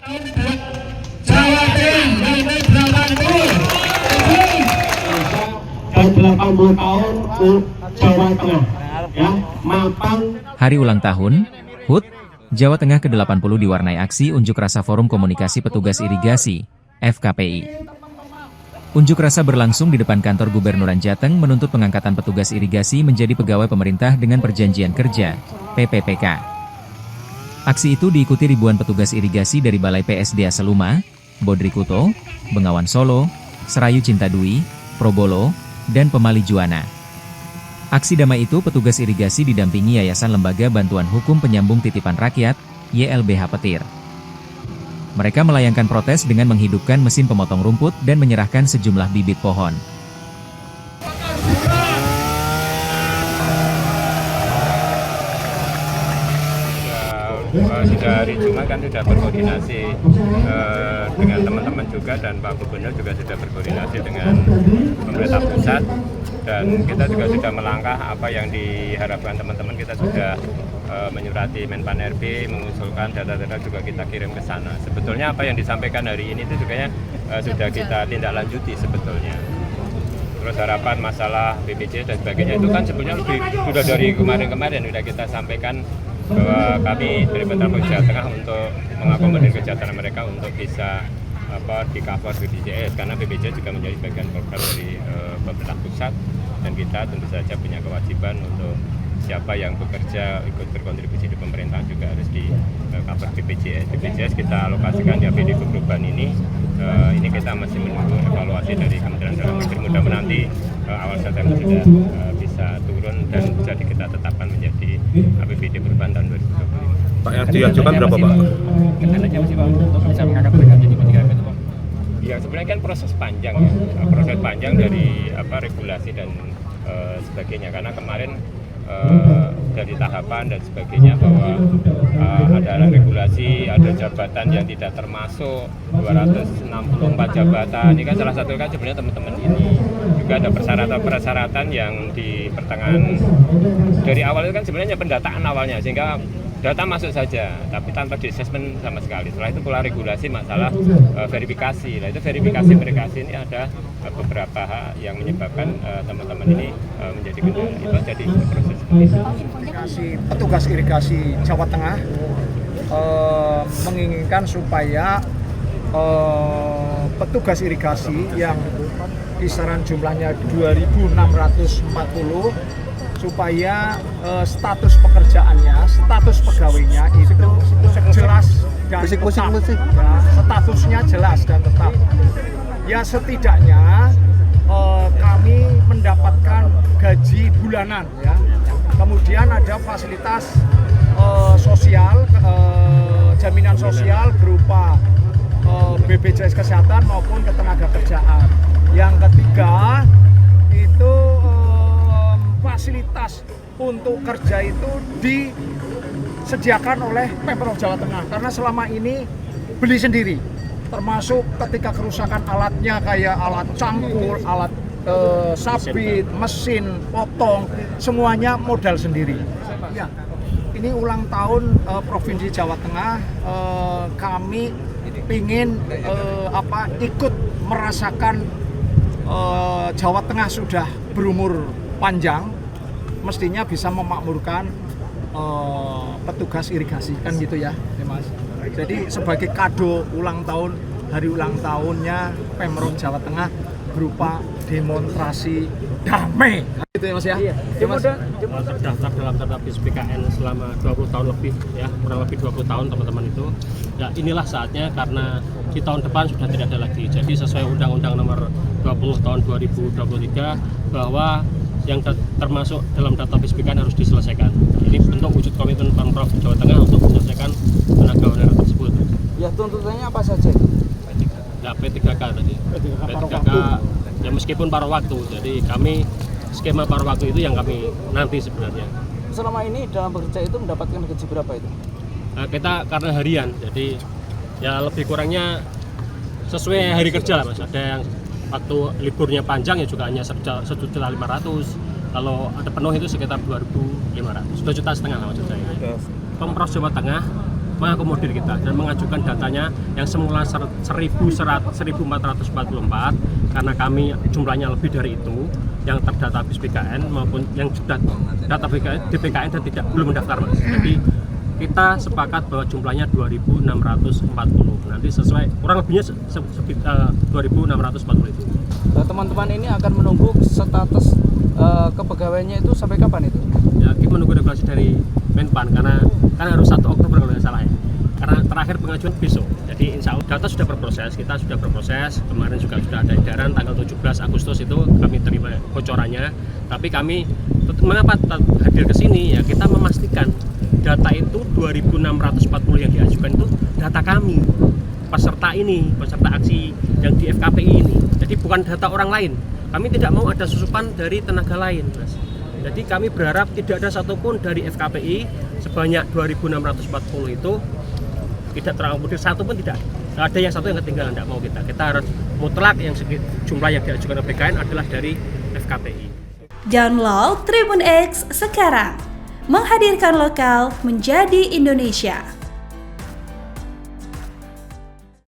Jawa Tengah yaitu 80 tahun Jawa Tengah ya, mapan. Hari ulang tahun HUT Jawa Tengah ke-80 diwarnai aksi unjuk rasa Forum Komunikasi Petugas Irigasi FKPI. Unjuk rasa berlangsung di depan kantor Gubernuran Jateng menuntut pengangkatan petugas irigasi menjadi pegawai pemerintah dengan perjanjian kerja PPPK. Aksi itu diikuti ribuan petugas irigasi dari Balai PSDA Seluma, Bodri Kuto, Bengawan Solo, Serayu Cintadui, Probolo, dan Pemali Juwana. Aksi damai itu petugas irigasi didampingi Yayasan Lembaga Bantuan Hukum Penyambung Titipan Rakyat, YLBH Petir. Mereka melayangkan protes dengan menghidupkan mesin pemotong rumput dan menyerahkan sejumlah bibit pohon. Sudah hari Jumat kan sudah berkoordinasi dengan teman-teman juga, dan Pak Gubernur juga sudah berkoordinasi dengan pemerintah pusat, dan kita juga sudah melangkah apa yang diharapkan teman-teman. Kita sudah menyurati Menpan RB, mengusulkan data-data juga kita kirim ke sana. Sebetulnya apa yang disampaikan hari ini itu juga sudah kita tindak lanjuti sebetulnya. Terus harapan masalah BPJS dan sebagainya itu kan sebenarnya sudah dari kemarin-kemarin sudah kita sampaikan bahwa kami dari Pemprov Jawa Tengah untuk mengakomodir kejahatan mereka untuk bisa di cover BPJS, karena BPJS juga menjadi bagian program dari pemerintah pusat, dan kita tentu saja punya kewajiban untuk siapa yang bekerja ikut berkontribusi di pemerintahan juga harus di cover BPJS. BPJS kita alokasikan di APD Perubahan ini kita masih menunggu evaluasi dari Kementerian Dalam Negeri. Mudah-mudahan nanti awal September sudah bisa turun dan bisa kita tetapkan menjadi APBD Perubahan tahun 2025. Pak, yang diajukan berapa Pak? Kendalanya masih Pak untuk bisa mengangkat mereka jadi pendidikan itu Pak? Ya sebenarnya kan proses panjang ya, proses panjang dari regulasi dan sebagainya, karena kemarin dari tahapan dan sebagainya bahwa ada regulasi, ada jabatan yang tidak termasuk 264 jabatan. Ini kan salah satu kan sebenarnya teman-teman ini juga ada persyaratan-persyaratan yang di pertengahan dari awal itu kan sebenarnya pendataan awalnya, sehingga data masuk saja tapi tanpa di assessment sama sekali. Setelah itu pula regulasi masalah verifikasi. Nah itu verifikasi ini ada beberapa hal yang menyebabkan teman-teman ini menjadi kendala. Itu jadi proses petugas irigasi Jawa Tengah menginginkan supaya petugas irigasi yang kisaran jumlahnya 2.640 supaya status pekerjaannya, status pegawainya itu jelas dan tetap. Ya, statusnya jelas dan tetap. Ya setidaknya kami mendapatkan gaji bulanan ya. Kemudian ada fasilitas sosial, jaminan sosial berupa BPJS Kesehatan maupun ketenagakerjaan. Yang ketiga itu fasilitas untuk kerja itu disediakan oleh Pemprov Jawa Tengah, karena selama ini beli sendiri, termasuk ketika kerusakan alatnya kayak alat cangkul, alat sabit, mesin, potong, semuanya modal sendiri. Ya, ini ulang tahun Provinsi Jawa Tengah, kami ingin ikut merasakan Jawa Tengah sudah berumur panjang, mestinya bisa memakmurkan petugas irigasi, kan gitu ya, Mas. Jadi sebagai kado ulang tahun, hari ulang tahunnya Pemprov Jawa Tengah berupa demonstrasi damai, gitu ya Mas ya. Iya. Terdaftar dalam database BKN selama 20 tahun lebih ya, kurang lebih 20 tahun teman-teman itu. Ya inilah saatnya, karena di tahun depan sudah tidak ada lagi. Jadi sesuai Undang-Undang Nomor 20 tahun 2023 bahwa yang termasuk dalam database BKN harus diselesaikan. Ini bentuk wujud komitmen Pemprov Jawa Tengah untuk menyelesaikan tenaga honorer tersebut. Ya tuntutannya apa saja? Ya P3K tadi. P3K ya meskipun paruh waktu. Jadi kami skema paruh waktu itu yang kami nanti sebenarnya. Selama ini dalam bekerja itu mendapatkan gaji berapa itu? Nah, kita karena harian, jadi ya lebih kurangnya sesuai hari kerja lah Mas. Ada yang waktu liburnya panjang ya juga hanya 1.500.000. Kalau ada penuh itu sekitar 2.500. 2,5 juta lah maksud saya. Pemprov Jawa Tengah mengakomodir kita dan mengajukan datanya yang semula 1.444 karena kami jumlahnya lebih dari itu yang terdata BPKN maupun yang sudah data DPKN dan belum mendaftar, Mas. Jadi kita sepakat bahwa jumlahnya 2.640. Nanti sesuai kurang lebihnya 2.640 itu. Teman-teman ini akan menunggu status kepegawaiannya itu sampai kapan itu? Ya, kita menunggu regulasi dari Menpan karena kan harus 1 Oktober kalau tidak salah ya. Karena terakhir pengajuan besok. Jadi insya Allah data sudah berproses, kita sudah berproses. Kemarin juga sudah ada edaran tanggal 17 Agustus itu kami terima bocorannya. Tapi kami mengapa hadir ke sini ya, kita memastikan data itu 2.640 yang diajukan itu data kami, peserta aksi yang di FKPI ini. Jadi bukan data orang lain. Kami tidak mau ada susupan dari tenaga lain, Mas. Jadi kami berharap tidak ada satupun dari FKPI sebanyak 2.640 itu tidak terakomodir, satu pun tidak ada yang satu yang ketinggalan, tidak mau kita harus mutlak yang jumlah yang diajukan BPKN adalah dari FKPI. Download Tribun X sekarang, menghadirkan lokal menjadi Indonesia.